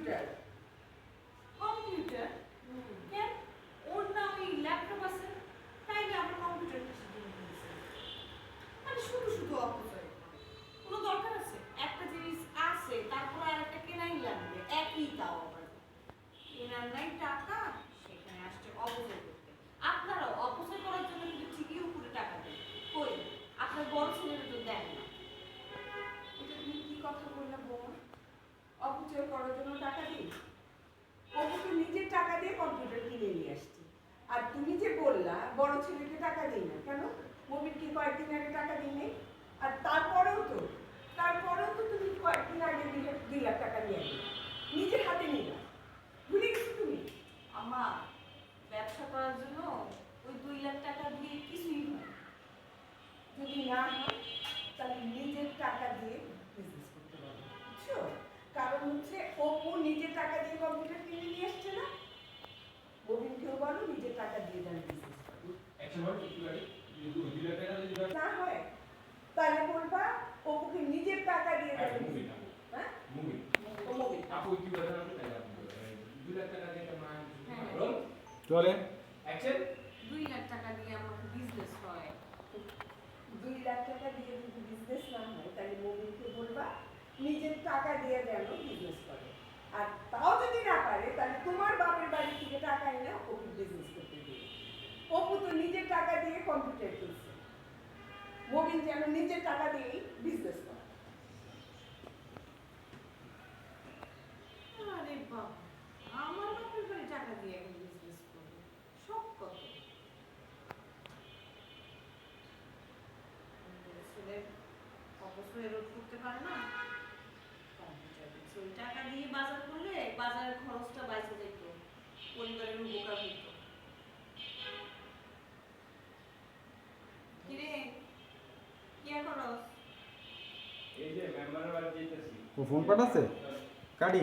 Computer computer কেন ওর না ওই ল্যাপটপ আছে তাই না আমার কম্পিউটার কিসের জন্য কিনছে মানে শুধু শুধু অপচয় করে কোনো দরকার আছে একটা জিনিস আছে তারপর আরেকটা কেনাই লাগবে একই তাও আবার কেনার নাই টাকা সেখানে আসছে অপচয় করতে আপনারাও অপচয় করার জন্য কিন্তু ঠিকই উপরে টাকা দেন কই আপনার বড় ছেলেরা তো দেন না এটা তুমি কি কথা বললা বোন? অপচয় করার জন্য টাকা দিই? অপু তো নিজের টাকা দিয়ে কম্পিউটার কিনে নিয়ে আসছি। আর তুমি যে বললা বড় ছেলেকে টাকা দিই না, কেন? মমিন কি কয়েকদিন আগে টাকা দিই? আর তারপরেও তো তুমি কয়েকদিন আগে 2 লাখ টাকা নিয়ে আনলে, নিজের হাতে নিলা। ভুলে গেছো তুমি? আমার ব্যবসা করার জন্য ওই 2 লাখ টাকা দিয়ে কিছুই হয় যদি না হয় তাহলে নিজের টাকা দিয়ে বিজনেস করতে পারো, বুঝছো? কারণ হচ্ছে অপু নিজের টাকা দিয়ে কম্পিউটার কিনে নিয়ে আসছে না, মমিনকেও বলো নিজের টাকা দিয়ে যেন বিজনেস করো। না হয় তাহলে বলবা অপুকে নিজের টাকা দিয়ে যেন হ্যাঁ ও মমিন চলে 2 লাখ টাকা দিয়ে আমার বিজনেস হয় 2 লাখ টাকা দিয়ে যদি বিজনেস না হয় তাহলে মমিনকে বলবা নিজের টাকা দিয়ে যেন বিজনেস করে। আর তাও যদি না পারে তাহলে তোমার বাপের বাড়ি থেকে টাকা এনে ওকে বিজনেস করতে দিবে। অপু তো নিজের টাকা দিয়ে কম্পিউটার কিনছে, মমিন যেন নিজের টাকা দিয়েই বিজনেস করে। আরে বাবা আমার বাপের বাড়ি টাকা দিয়ে এখন বিজনেস করবে সব কত ছেলে অপচয় রোধ করতে পারে না কম্পিউটার কিনছে ওই টাকা দিয়ে বাজার করলে বাজারের খরচটা বাইচে যেত পরিবারের উপকার হতো কিরে কি করস ও ফোন পাঠাচ্ছে কাটি